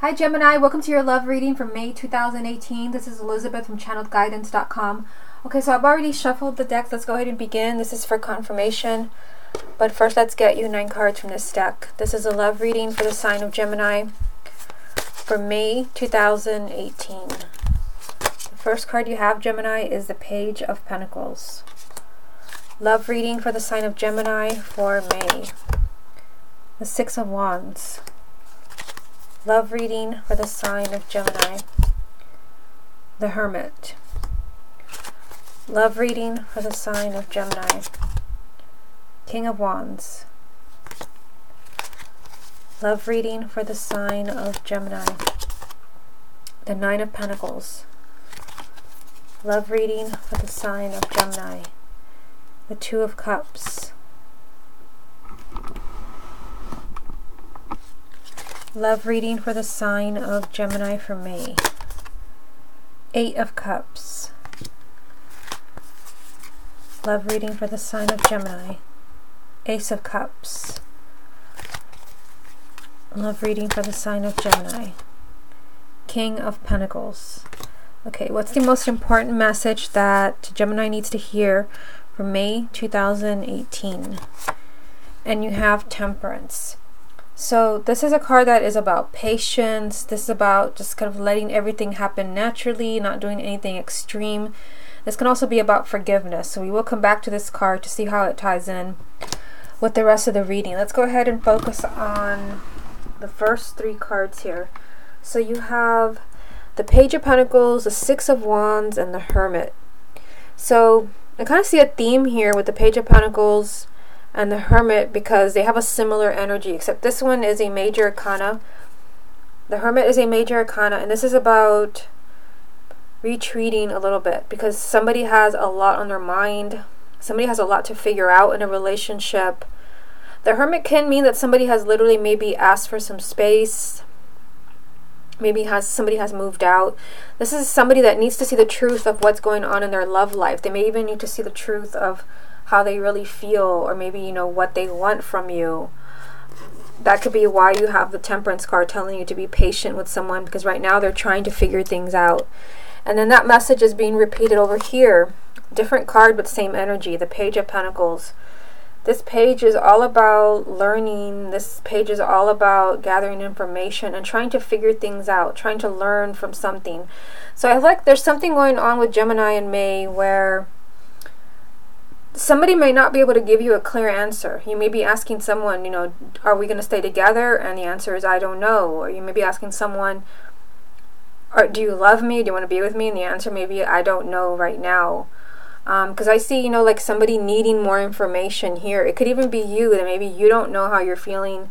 Hi Gemini, welcome to your love reading for May 2018. This is Elizabeth from channeledguidance.com. Okay, so I've already shuffled the deck. Let's go ahead and begin. This is for confirmation. But first, let's get you 9 cards from this deck. This is a love reading for the sign of Gemini for May 2018. The first card you have, Gemini, is the Page of Pentacles. Love reading for the sign of Gemini for May. The Six of Wands. Love reading for the sign of Gemini. The Hermit. Love reading for the sign of Gemini. King of Wands. Love reading for the sign of Gemini. The Nine of Pentacles. Love reading for the sign of Gemini. The Two of Cups. Love reading for the sign of Gemini for May. Eight of Cups. Love reading for the sign of Gemini. Ace of Cups. Love reading for the sign of Gemini. King of Pentacles. Okay, what's the most important message that Gemini needs to hear for May 2018? And you have Temperance. So this is a card that is about patience. This is about just kind of letting everything happen naturally, not doing anything extreme. This can also be about forgiveness. So we will come back to this card to see how it ties in with the rest of the reading. Let's go ahead and focus on the first 3 cards here. So you have the Page of Pentacles, the Six of Wands, and the Hermit. So I kind of see a theme here with the Page of Pentacles and the Hermit because they have a similar energy, except this one is a major arcana. The Hermit is a major arcana, and this is about retreating a little bit because somebody has a lot on their mind. Somebody has a lot to figure out in a relationship. The Hermit can mean that somebody has literally maybe asked for some space. Maybe somebody has moved out. This is somebody that needs to see the truth of what's going on in their love life. They may even need to see the truth of how they really feel, or maybe, you know, what they want from you. That could be why you have the Temperance card telling you to be patient with someone, because right now they're trying to figure things out. And then that message is being repeated over here. Different card, but same energy. The Page of Pentacles. This page is all about learning. This page is all about gathering information and trying to figure things out, trying to learn from something. So I like there's something going on with Gemini in May where somebody may not be able to give you a clear answer. You may be asking someone, you know, are we going to stay together? And the answer is, I don't know. Or you may be asking someone, do you love me? Do you want to be with me? And the answer may be, I don't know right now. Because I see, you know, like somebody needing more information here. It could even be you, that maybe you don't know how you're feeling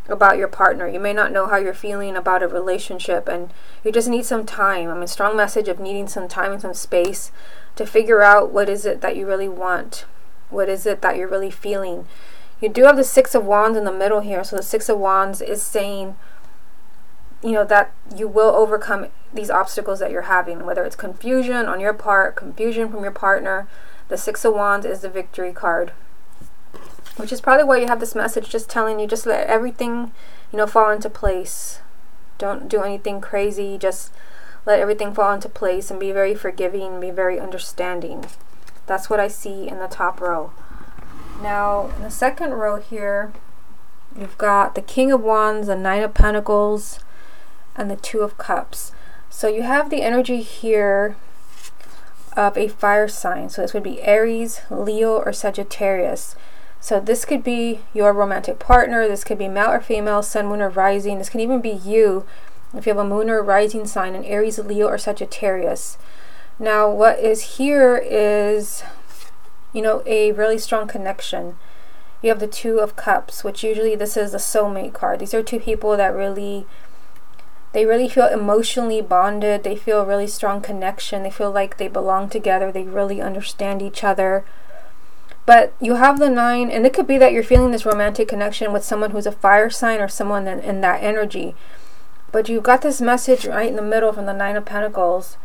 about your partner. You may not know how you're feeling about a relationship, and you just need some time. I mean, strong message of needing some time and some space to figure out what is it that you really want. What is it that you're really feeling? You do have the Six of Wands in the middle here. So the Six of Wands is saying, you know, that you will overcome these obstacles that you're having, whether it's confusion on your part, confusion from your partner. The Six of Wands is the victory card, which is probably why you have this message just telling you, just let everything, you know, fall into place. Don't do anything crazy. Just let everything fall into place and be very forgiving, be very understanding. That's what I see in the top row. Now, in the second row here, you've got the King of Wands, the Nine of Pentacles, and the Two of Cups. So you have the energy here of a fire sign. So this would be Aries, Leo, or Sagittarius. So this could be your romantic partner. This could be male or female, sun, moon, or rising. This can even be you if you have a moon or rising sign in Aries, Leo, or Sagittarius. Now what is here is, you know, a really strong connection. You have the Two of Cups, which usually this is the soulmate card. These are two people that really feel emotionally bonded. They feel a really strong connection. They feel like they belong together. They really understand each other. But you have the Nine, and it could be that you're feeling this romantic connection with someone who's a fire sign or someone in that energy. But you've got this message right in the middle from the Nine of Pentacles,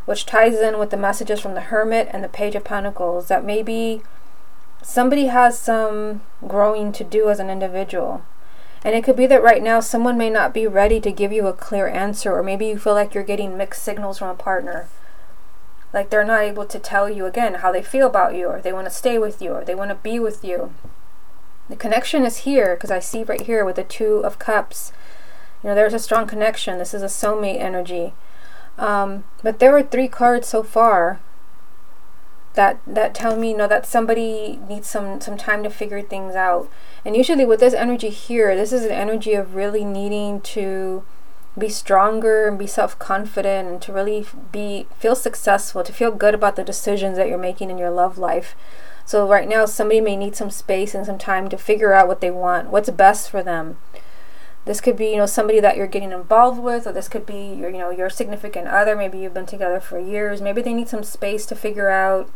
which ties in with the messages from the Hermit and the Page of Pentacles, that maybe somebody has some growing to do as an individual. And it could be that right now someone may not be ready to give you a clear answer, or maybe you feel like you're getting mixed signals from a partner. Like they're not able to tell you, again, how they feel about you, or they want to stay with you, or they want to be with you. The connection is here, because I see right here with the Two of Cups. You know, there's a strong connection. This is a soulmate energy. But there were 3 cards so far that tell me, you know, that somebody needs some time to figure things out. And usually with this energy here, this is an energy of really needing to be stronger and be self-confident, and to really feel successful, to feel good about the decisions that you're making in your love life. So right now somebody may need some space and some time to figure out what they want, what's best for them. This could be, you know, somebody that you're getting involved with, or this could be your, you know, your significant other. Maybe you've been together for years. Maybe they need some space to figure out,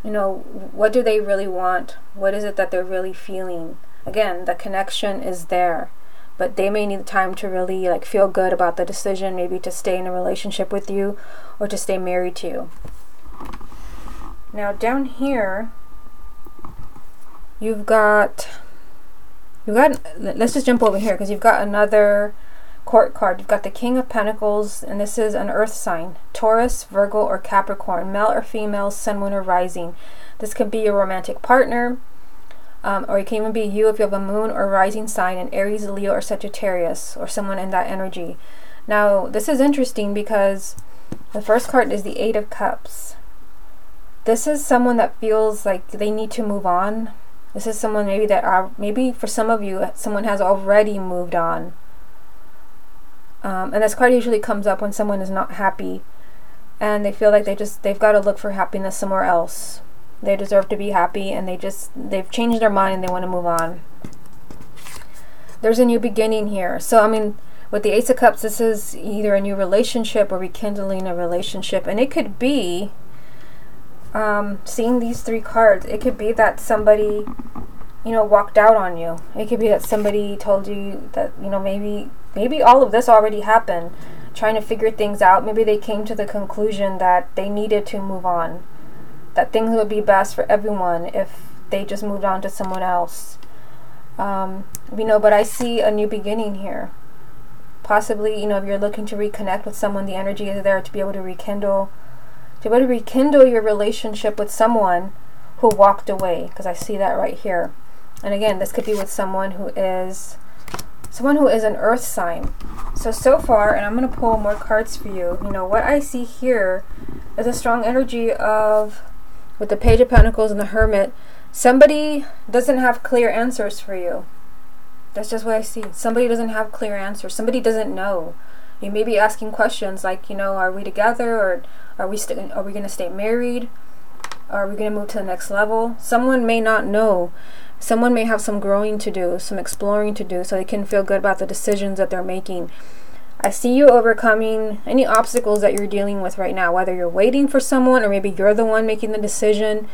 you know, what do they really want? What is it that they're really feeling? Again, the connection is there, but they may need time to really like feel good about the decision, maybe to stay in a relationship with you or to stay married to you. Now down here, you've got, let's just jump over here, because you've got another Court card. You've got the King of Pentacles, and this is an earth sign: Taurus, Virgo, or Capricorn, male or female, sun, moon, or rising. This could be your romantic partner, or it can even be you if you have a moon or rising sign in Aries, Leo, or Sagittarius, or someone in that energy. Now this is interesting because the first card is the 8 of Cups. This is someone that feels like they need to move on. This is someone maybe that maybe for some of you, someone has already moved on. And this card usually comes up when someone is not happy and they feel like they've got to look for happiness somewhere else. They deserve to be happy, and they've changed their mind and they want to move on. There's a new beginning here. So I mean, with the Ace of Cups, this is either a new relationship or rekindling a relationship. And it could be, seeing these 3 cards, it could be that somebody, you know, walked out on you. It could be that somebody told you that, you know, maybe all of this already happened, trying to figure things out. Maybe they came to the conclusion that they needed to move on, that things would be best for everyone if they just moved on to someone else. You know, but I see a new beginning here. Possibly, you know, if you're looking to reconnect with someone, the energy is there to be able to rekindle your relationship with someone who walked away, because I see that right here. And again, this could be with someone who is an earth sign. So far, and I'm going to pull more cards for you, you know, what I see here is a strong energy of, with the Page of Pentacles and the Hermit, somebody doesn't have clear answers for you. That's just what I see. Somebody doesn't have clear answers. Somebody doesn't know. You may be asking questions like, you know, are we together, or are we going to stay married? Are we going to move to the next level? Someone may not know. Someone may have some growing to do, some exploring to do, so they can feel good about the decisions that they're making. I see you overcoming any obstacles that you're dealing with right now, whether you're waiting for someone or maybe you're the one making the decision.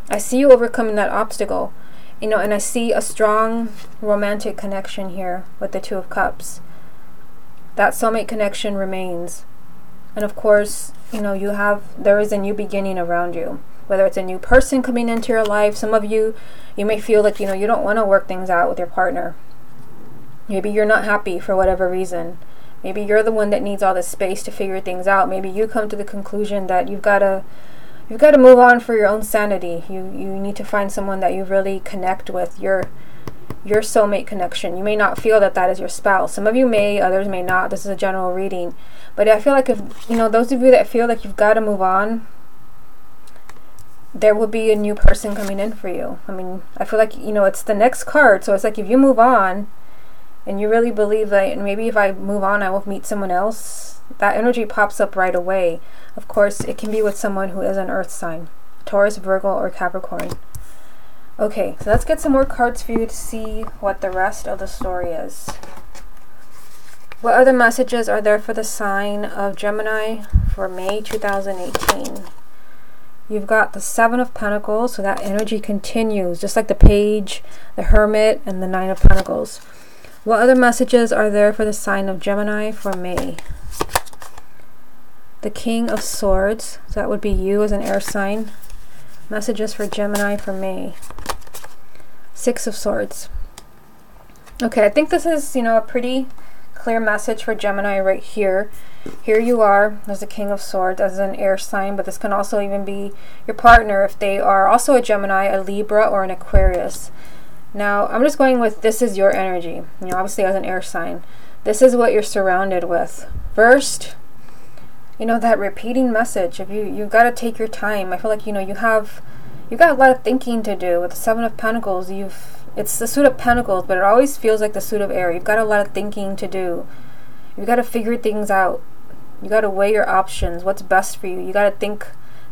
I see you overcoming that obstacle, you know, and I see a strong romantic connection here with the 2 of Cups. That soulmate connection remains. And of course, you know, there is a new beginning around you. Whether it's a new person coming into your life, some of you may feel like, you know, you don't want to work things out with your partner. Maybe you're not happy for whatever reason. Maybe you're the one that needs all this space to figure things out. Maybe you come to the conclusion that you've got to move on for your own sanity. You need to find someone that you really connect with, your soulmate connection. You may not feel that is your spouse. Some of you may, others may not. This is a general reading. But I feel like, if, you know, those of you that feel like you've got to move on, there will be a new person coming in for you. I mean, I feel like, you know, it's the next card. So it's like if you move on and you really believe that maybe if I move on, I will meet someone else, that energy pops up right away. Of course, it can be with someone who is an earth sign: Taurus, Virgo, or Capricorn. Okay, so let's get some more cards for you to see what the rest of the story is. What other messages are there for the sign of Gemini for May 2018? You've got the 7 of Pentacles, so that energy continues, just like the Page, the Hermit, and the 9 of Pentacles. What other messages are there for the sign of Gemini for May? The King of Swords, so that would be you as an air sign. Messages for Gemini for May. 6 of Swords. Okay, I think this is, a pretty clear message for Gemini right here. Here you are, there's the King of Swords as an air sign, but this can also even be your partner if they are also a Gemini, a Libra, or an Aquarius. Now, I'm just going with this is your energy, obviously as an air sign. This is what you're surrounded with. First, that repeating message. If you've got to take your time. I feel like, you've got a lot of thinking to do. With the Seven of Pentacles, it's the Suit of Pentacles, but it always feels like the Suit of Air. You've got a lot of thinking to do. You've got to figure things out. You got to weigh your options. What's best for you? You got to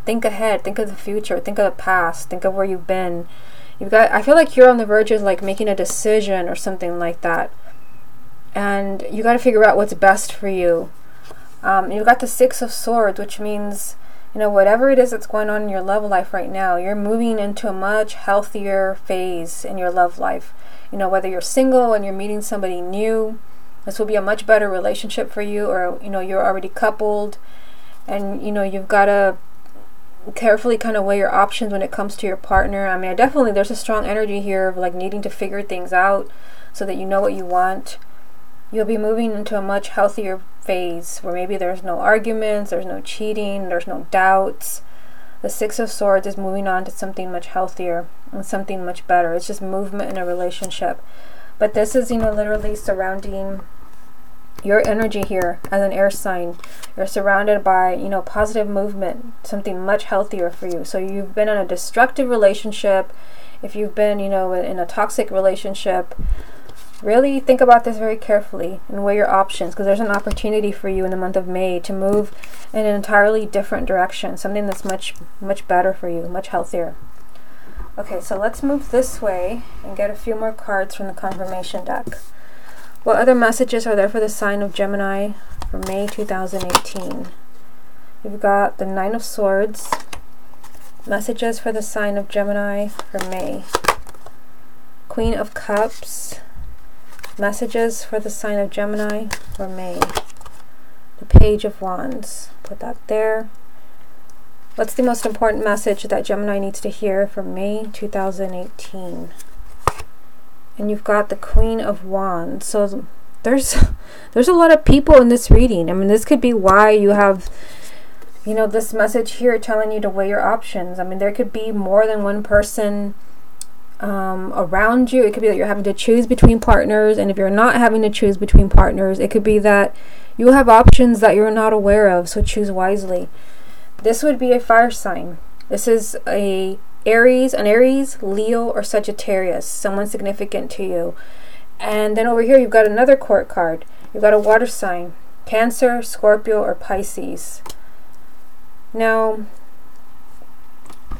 think ahead. Think of the future. Think of the past. Think of where you've been. I feel like you're on the verge of like making a decision or something like that. And you got to figure out what's best for you. You've got the Six of Swords, which means, whatever it is that's going on in your love life right now, you're moving into a much healthier phase in your love life. Whether you're single and you're meeting somebody new, this will be a much better relationship for you, or, you're already coupled and, you've got to carefully kind of weigh your options when it comes to your partner. I mean, there's a strong energy here of like needing to figure things out so that you know what you want. You'll be moving into a much healthier phase where maybe there's no arguments, there's no cheating, there's no doubts. The Six of Swords is moving on to something much healthier and something much better. It's just movement in a relationship. But this is, literally surrounding your energy here as an air sign. You're surrounded by, positive movement, something much healthier for you. So you've been in a destructive relationship. If you've been, in a toxic relationship, really think about this very carefully and weigh your options, because there's an opportunity for you in the month of May to move in an entirely different direction, something that's much, much better for you, much healthier. Okay, so let's move this way and get a few more cards from the confirmation deck. What other messages are there for the sign of Gemini for May 2018? You've got the Nine of Swords. Messages for the sign of Gemini for May. Queen of Cups. Messages for the sign of Gemini for May. The Page of Wands. Put that there. What's the most important message that Gemini needs to hear for May 2018? And you've got the Queen of Wands. So there's a lot of people in this reading. I mean, this could be why you have, this message here telling you to weigh your options. I mean, there could be more than one person around you. It could be that you're having to choose between partners, and if you're not having to choose between partners, it could be that you have options that you're not aware of, so choose wisely. This would be a fire sign. This is an Aries, Leo, or Sagittarius, someone significant to you. And then over here you've got another court card. You've got a water sign, Cancer, Scorpio, or Pisces. Now,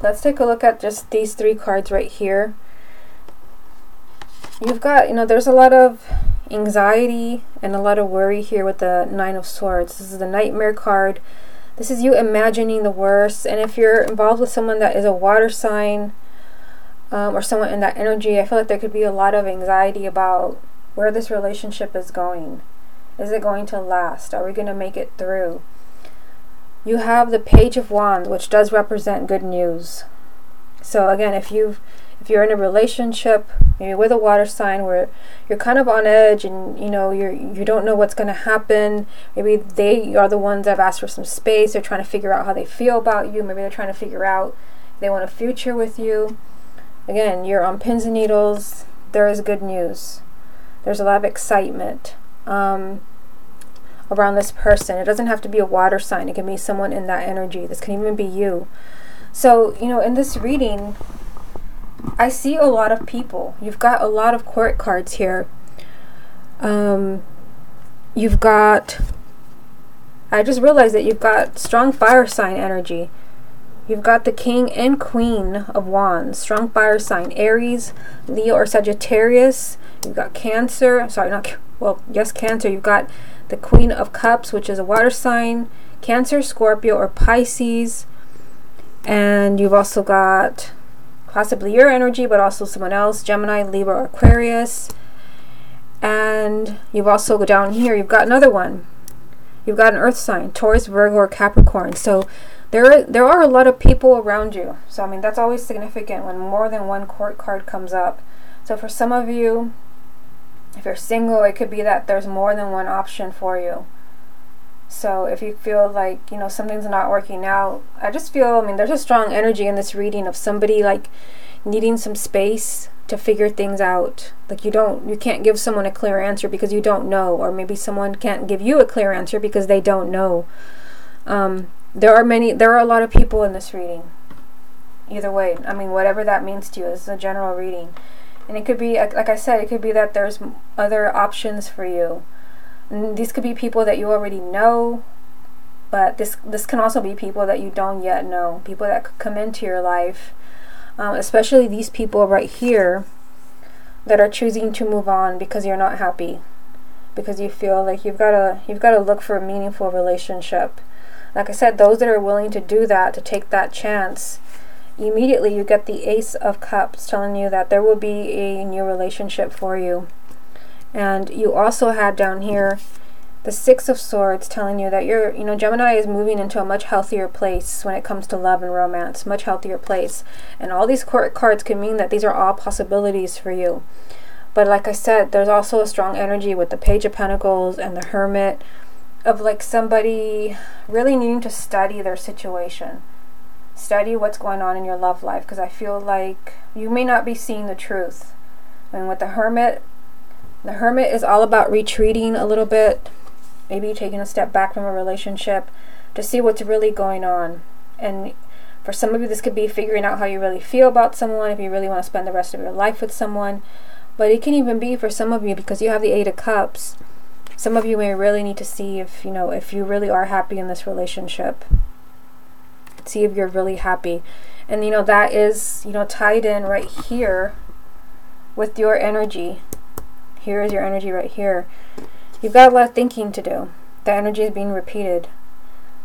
let's take a look at just these three cards right here. You've got, there's a lot of anxiety and a lot of worry here with the Nine of Swords. This is the Nightmare card. This is you imagining the worst. And if you're involved with someone that is a water sign or someone in that energy, I feel like there could be a lot of anxiety about where this relationship is going. Is it going to last? Are we going to make it through? You have the Page of Wands, which does represent good news. So again, if you're in a relationship, maybe with a water sign, where you're kind of on edge and you don't know what's going to happen. Maybe they are the ones that have asked for some space. They're trying to figure out how they feel about you. Maybe they're trying to figure out if they want a future with you. Again, you're on pins and needles. There is good news. There's a lot of excitement around this person. It doesn't have to be a water sign. It can be someone in that energy. This can even be you. So, in this reading, I see a lot of people. You've got a lot of court cards here. You've got, I just realized that you've got strong fire sign energy. You've got the King and Queen of Wands, strong fire sign, Aries, Leo, or Sagittarius. You've got Cancer, Cancer. You've got the Queen of Cups, which is a water sign, Cancer, Scorpio, or Pisces. And you've also got possibly your energy, but also someone else, Gemini, Libra, or Aquarius. And you've also go down here, you've got another one. You've got an earth sign, Taurus, Virgo, or Capricorn. So there are a lot of people around you. So I mean, that's always significant when more than one court card comes up. So for some of you, If you're single, it could be that there's more than one option for you. So if you feel like, you know, something's not working out, I just feel, I mean, there's a strong energy in this reading of somebody like needing some space to figure things out. Like you can't give someone a clear answer because you don't know, or maybe someone can't give you a clear answer because they don't know. There are a lot of people in this reading. Either way, I mean, whatever that means to you, is a general reading. And it could be, like I said, it could be that there's other options for you. And these could be people that you already know, but this can also be people that you don't yet know. People that could come into your life, especially these people right here that are choosing to move on because you're not happy, because you feel like you've got to look for a meaningful relationship. Like I said, those that are willing to do that, to take that chance, immediately you get the Ace of Cups telling you that there will be a new relationship for you. And you also had down here the Six of Swords telling you that Gemini is moving into a much healthier place when it comes to love and romance, much healthier place. And all these court cards can mean that these are all possibilities for you. But like I said, there's also a strong energy with the Page of Pentacles and the Hermit of like somebody really needing to study their situation. Study what's going on in your love life, because I feel like you may not be seeing the truth. And with the Hermit is all about retreating a little bit, maybe taking a step back from a relationship to see what's really going on. And for some of you, this could be figuring out how you really feel about someone, if you really want to spend the rest of your life with someone. But it can even be for some of you, because you have the Eight of Cups, some of you may really need to see if you really are happy in this relationship. See if you're really happy. And that is tied in right here with your energy. Here is your energy right here. You've got a lot of thinking to do. The energy is being repeated.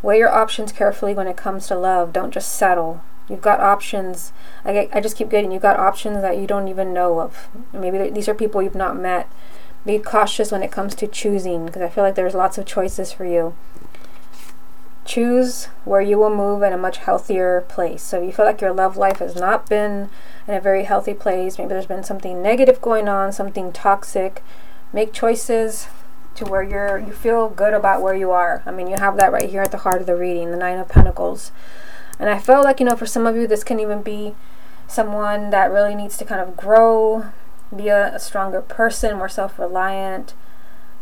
Weigh your options carefully when it comes to love. Don't just settle. You've got options. I just keep getting, you've got options that you don't even know of. Maybe these are people you've not met. Be cautious when it comes to choosing, because I feel like there's lots of choices for you. Choose where you will move in a much healthier place. So if you feel like your love life has not been in a very healthy place, maybe there's been something negative going on, something toxic, make choices to where you feel good about where you are. I mean, you have that right here at the heart of the reading, the Nine of Pentacles. And I felt like, for some of you, this can even be someone that really needs to kind of grow, be a stronger person, more self-reliant,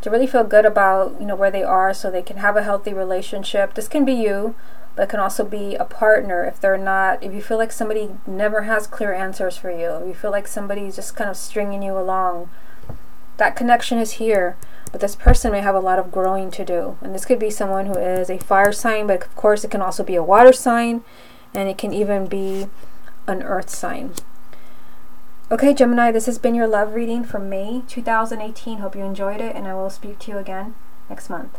to really feel good about where they are, so they can have a healthy relationship. This can be you, but it can also be a partner. If you feel like somebody never has clear answers for you, if you feel like somebody's just kind of stringing you along, that connection is here, but this person may have a lot of growing to do. And this could be someone who is a fire sign, but of course it can also be a water sign, and it can even be an earth sign. Okay, Gemini, this has been your love reading for May 2018. Hope you enjoyed it, and I will speak to you again next month.